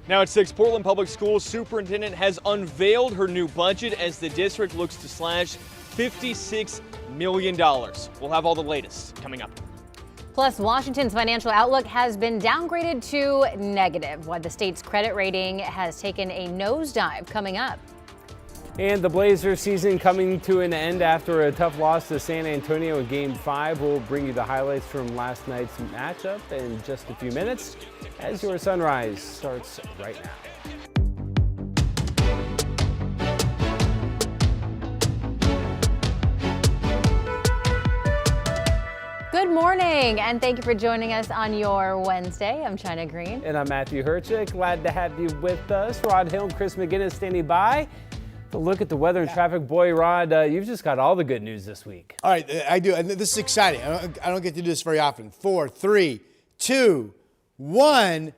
Now at 6, Portland Public Schools superintendent has unveiled her new budget as the district looks to slash $56 million. We'll have all the latest coming up. Plus, Washington's financial outlook has been downgraded to negative, while the state's credit rating has taken a nosedive. Coming up. And the Blazers season coming to an end after a tough loss to San Antonio in Game 5. We'll bring you the highlights from last night's matchup in just a few minutes as your sunrise starts right now. Good morning, and thank you for joining us on your Wednesday. I'm China Green. And I'm Matthew Herchik. Glad to have you with us. Rod Hill and Chris McGinnis standing by. To look at the weather and traffic. Boy, Rod, you've just got all the good news this week. All right, I do. And this is exciting. I don't get to do this very often. 4, 3, 2, 1.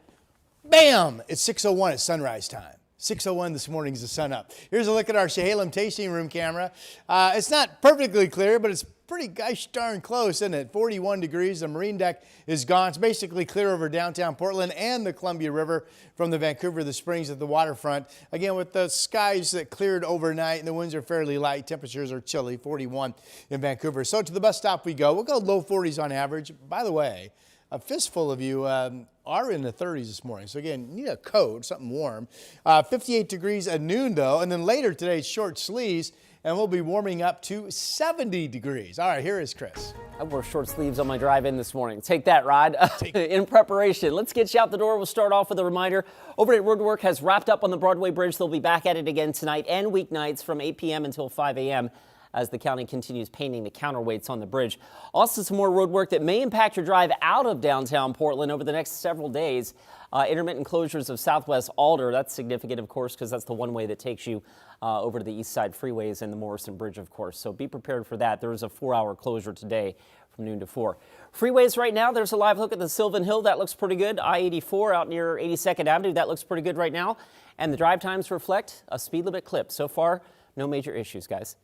Bam! It's 6:01. It's sunrise time. 6:01 this morning is the sun up. Here's a look at our Chehalem tasting room camera. It's not perfectly clear, but it's pretty gosh darn close, isn't it? 41 degrees. The marine deck is gone. It's basically clear over downtown Portland and the Columbia River from the Vancouver, the Springs at the waterfront. Again, with the skies that cleared overnight and the winds are fairly light, temperatures are chilly, 41 in Vancouver. So to the bus stop we go. We'll go low 40s on average. By the way, a fistful of you are in the 30s this morning. So again, you need a coat, something warm. 58 degrees at noon though, and then later today, short sleeves. And we'll be warming up to 70 degrees. All right, here is Chris. I wore short sleeves on my drive in this morning. Take that, Rod. In preparation. Let's get you out the door. We'll start off with a reminder. Overnight road work has wrapped up on the Broadway Bridge. They'll be back at it again tonight and weeknights from 8 p.m. until 5 a.m. as the county continues painting the counterweights on the bridge. Also, some more road work that may impact your drive out of downtown Portland over the next several days. Intermittent closures of Southwest Alder. That's significant, of course, because that's the one way that takes you over to the east side freeways and the Morrison Bridge, of course. So be prepared for that. There is a 4-hour closure today from noon to 4. Freeways right now, there's a live look at the Sylvan Hill. That looks pretty good. I-84 out near 82nd Avenue. That looks pretty good right now. And the drive times reflect a speed limit clip. So far, no major issues, guys.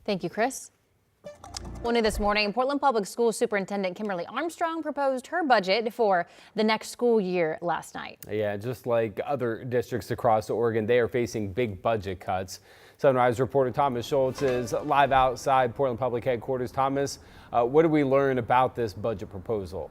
Thank you, Chris. Well, new this morning, Portland Public Schools Superintendent Kimberly Armstrong proposed her budget for the next school year last night. Yeah, just like other districts across Oregon, they are facing big budget cuts. Sunrise reporter Thomas Schultz is live outside Portland Public Headquarters. Thomas, what did we learn about this budget proposal?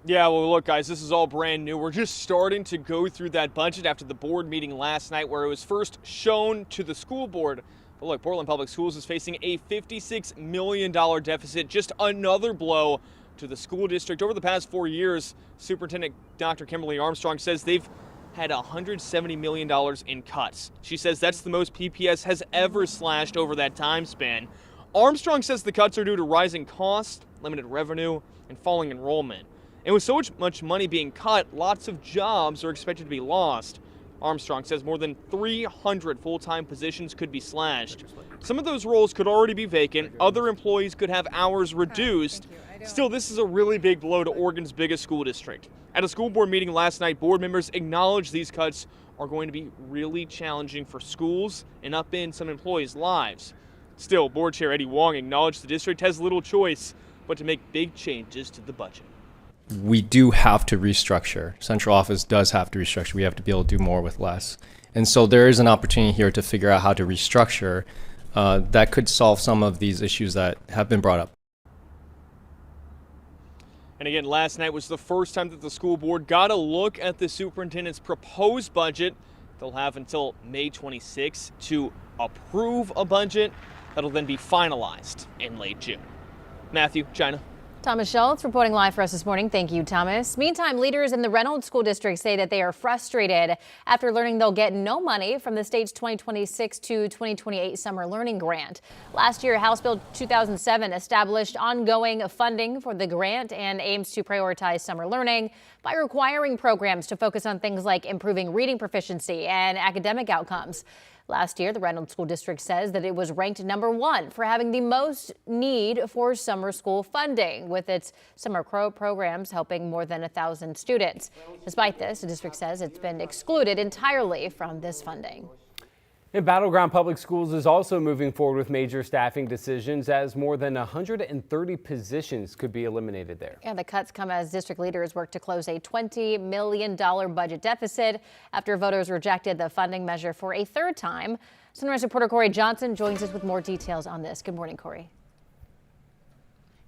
Yeah, well, look, guys, this is all brand new. We're just starting to go through that budget after the board meeting last night where it was first shown to the school board. But look, Portland Public Schools is facing a $56 million deficit, just another blow to the school district. Over the past 4 years, Superintendent Dr. Kimberly Armstrong says they've had $170 million in cuts. She says that's the most PPS has ever slashed over that time span. Armstrong says the cuts are due to rising costs, limited revenue, and falling enrollment. And with so much money being cut, lots of jobs are expected to be lost. Armstrong says more than 300 full-time positions could be slashed. Some of those roles could already be vacant. Other employees could have hours reduced. Still, this is a really big blow to Oregon's biggest school district. At a school board meeting last night, board members acknowledged these cuts are going to be really challenging for schools and upend some employees' lives. Still, Board Chair Eddie Wong acknowledged the district has little choice but to make big changes to the budget. We do have to restructure. Central office does have to restructure. We have to be able to do more with less. And so there is an opportunity here to figure out how to restructure that could solve some of these issues that have been brought up. And again, last night was the first time that the school board got a look at the superintendent's proposed budget. They'll have until May 26 to approve a budget that'll then be finalized in late June. Matthew, China. Thomas Schultz reporting live for us this morning. Thank you, Thomas. Meantime, leaders in the Reynolds School District say that they are frustrated after learning they'll get no money from the state's 2026 to 2028 Summer Learning Grant. Last year, House Bill 2007 established ongoing funding for the grant and aims to prioritize summer learning by requiring programs to focus on things like improving reading proficiency and academic outcomes. Last year, the Reynolds School District says that it was ranked #1 for having the most need for summer school funding, with its summer programs helping more than 1,000 students. Despite this, the district says it's been excluded entirely from this funding. And Battleground Public Schools is also moving forward with major staffing decisions as more than 130 positions could be eliminated there. Yeah, the cuts come as district leaders work to close a $20 million budget deficit after voters rejected the funding measure for a third time. Sunrise reporter Corey Johnson joins us with more details on this. Good morning, Corey.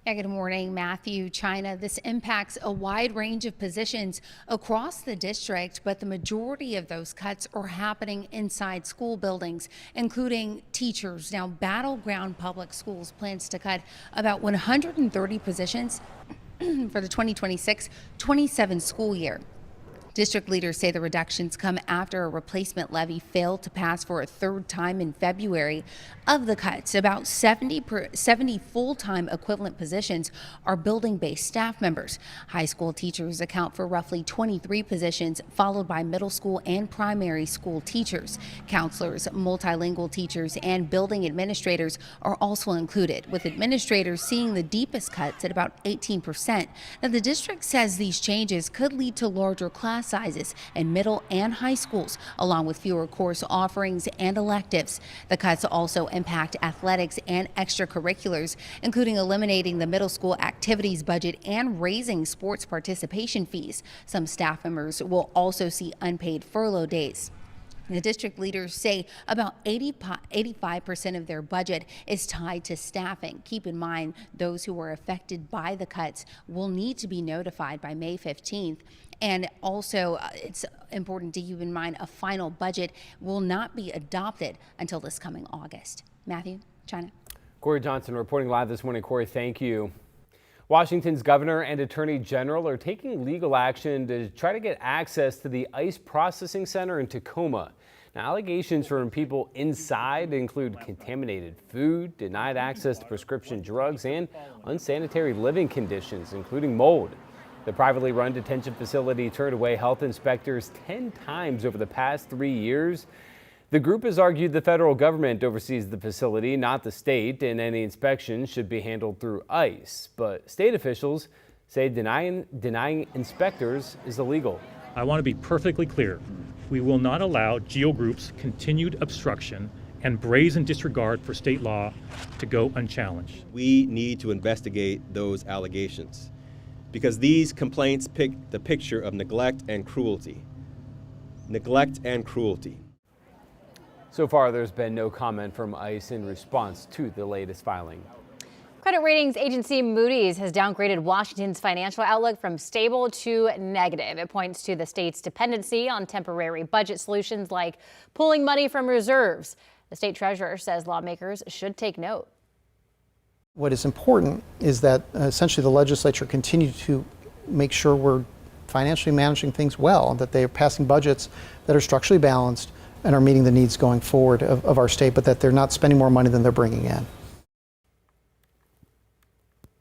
Yeah, good morning, Matthew. China. This impacts a wide range of positions across the district, but the majority of those cuts are happening inside school buildings, including teachers. Now, Battleground Public Schools plans to cut about 130 positions for the 2026-27 school year. District leaders say the reductions come after a replacement levy failed to pass for a third time in February. Of the cuts, about 70 full-time equivalent positions are building-based staff members. High school teachers account for roughly 23 positions, followed by middle school and primary school teachers. Counselors, multilingual teachers, and building administrators are also included, with administrators seeing the deepest cuts at about 18%. Now, the district says these changes could lead to larger class sizes in middle and high schools, along with fewer course offerings and electives. The cuts also impact athletics and extracurriculars, including eliminating the middle school activities budget and raising sports participation fees. Some staff members will also see unpaid furlough days. The district leaders say about 85% of their budget is tied to staffing. Keep in mind, those who were affected by the cuts will need to be notified by May 15th. And also, it's important to keep in mind a final budget will not be adopted until this coming August. Matthew, China. Corey Johnson reporting live this morning. Corey, thank you. Washington's governor and attorney general are taking legal action to try to get access to the ICE processing center in Tacoma. Now, allegations from people inside include contaminated food, denied access to prescription drugs, and unsanitary living conditions, including mold. The privately run detention facility turned away health inspectors 10 times over the past 3 years. The group has argued the federal government oversees the facility, not the state, and any inspections should be handled through ICE. But state officials say denying inspectors is illegal. I want to be perfectly clear. We will not allow GEO Group's continued obstruction and brazen disregard for state law to go unchallenged. We need to investigate those allegations, because these complaints pick the picture of neglect and cruelty. Neglect and cruelty. So far, there's been no comment from ICE in response to the latest filing. Credit ratings agency Moody's has downgraded Washington's financial outlook from stable to negative. It points to the state's dependency on temporary budget solutions like pulling money from reserves. The state treasurer says lawmakers should take note. What is important is that essentially the legislature continue to make sure we're financially managing things well, that they are passing budgets that are structurally balanced and are meeting the needs going forward of our state, but that they're not spending more money than they're bringing in.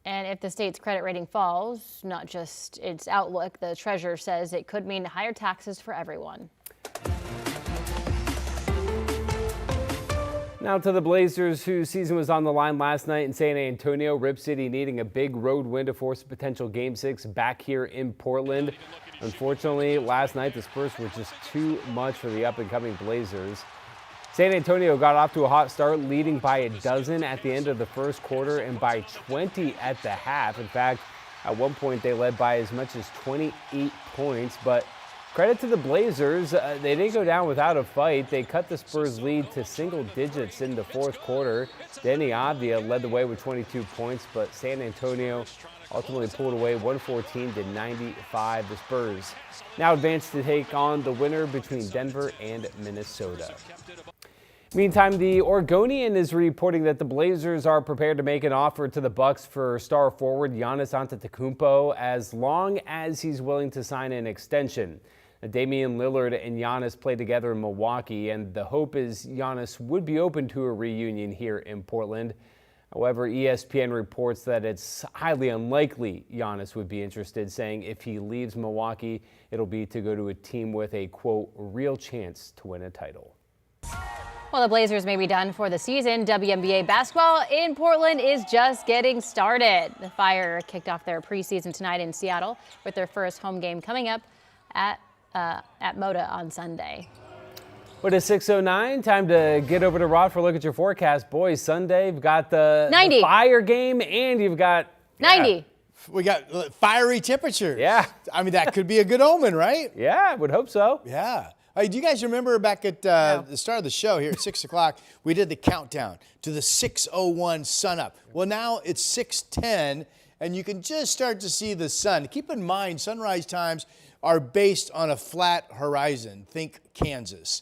And if the state's credit rating falls, not just its outlook, the treasurer says it could mean higher taxes for everyone. Now to the Blazers, whose season was on the line last night in San Antonio. Rip City needing a big road win to force a potential Game 6 back here in Portland. Unfortunately, last night the Spurs were just too much for the up-and-coming Blazers. San Antonio got off to a hot start, leading by a dozen at the end of the first quarter and by 20 at the half. In fact, at one point they led by as much as 28 points, but credit to the Blazers, they didn't go down without a fight. They cut the Spurs' lead to single digits in the fourth quarter. Denny Avdia led the way with 22 points, but San Antonio ultimately pulled away 114-95. The Spurs now advance to take on the winner between Denver and Minnesota. Meantime, the Oregonian is reporting that the Blazers are prepared to make an offer to the Bucks for star forward Giannis Antetokounmpo as long as he's willing to sign an extension. Damian Lillard and Giannis played together in Milwaukee, and the hope is Giannis would be open to a reunion here in Portland. However, ESPN reports that it's highly unlikely Giannis would be interested, saying if he leaves Milwaukee, it'll be to go to a team with a, quote, real chance to win a title. Well, the Blazers may be done for the season. WNBA basketball in Portland is just getting started. The Fire kicked off their preseason tonight in Seattle with their first home game coming up at Moda on Sunday. What is 6:09? Time to get over to Rod for a look at your forecast. Boys, Sunday, you've got the 90. Fire game, and you've got 90. We got fiery temperatures. Yeah. I mean, that could be a good omen, right? Yeah, I would hope so. Yeah. Hey, do you guys remember back at the start of the show here at 6 o'clock, we did the countdown to the 6:01 sunup. Well, now it's 6:10, and you can just start to see the sun. Keep in mind, sunrise times are based on a flat horizon. Think Kansas.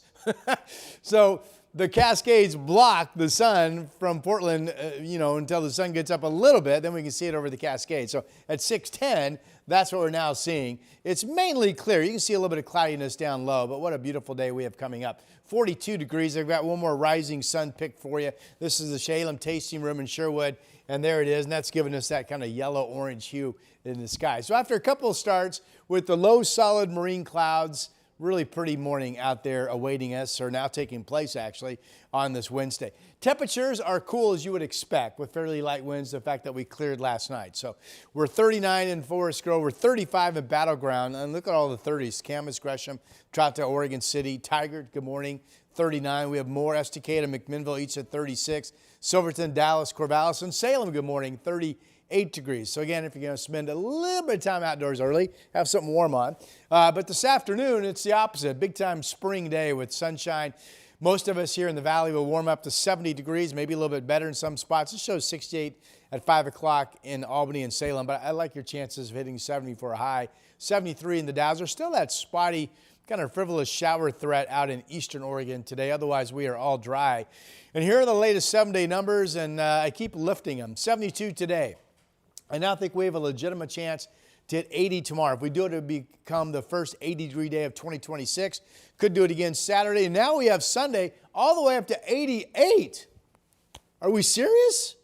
So the Cascades block the sun from Portland, until the sun gets up a little bit. Then we can see it over the Cascades. So at 6:10, that's what we're now seeing. It's mainly clear. You can see a little bit of cloudiness down low, but what a beautiful day we have coming up. 42 degrees. I've got one more rising sun pick for you. This is the Shalem Tasting Room in Sherwood, and there it is. And that's giving us that kind of yellow-orange hue in the sky. So after a couple of starts with the low solid marine clouds, really pretty morning out there awaiting us, or now taking place actually on this Wednesday. Temperatures are cool as you would expect with fairly light winds, the fact that we cleared last night. So we're 39 in Forest Grove, we're 35 in Battleground, and look at all the 30s. Camas, Gresham, Troutdale, Oregon City, Tigard, good morning, 39. We have more, Estacada, McMinnville each at 36. Silverton, Dallas, Corvallis, and Salem, good morning, 38 degrees. So again, if you're going to spend a little bit of time outdoors early, have something warm on. But this afternoon, it's the opposite. Big time spring day with sunshine. Most of us here in the valley will warm up to 70 degrees, maybe a little bit better in some spots. It shows 68 at 5 o'clock in Albany and Salem, but I like your chances of hitting 70 for a high. 73 in the Dalles. There's still that spotty, kind of frivolous shower threat out in eastern Oregon today. Otherwise, we are all dry. And here are the latest 7-day numbers, and I keep lifting them. 72 today. I now think we have a legitimate chance to hit 80 tomorrow. If we do it, it would become the first 80-degree day of 2026. Could do it again Saturday. And now we have Sunday all the way up to 88. Are we serious?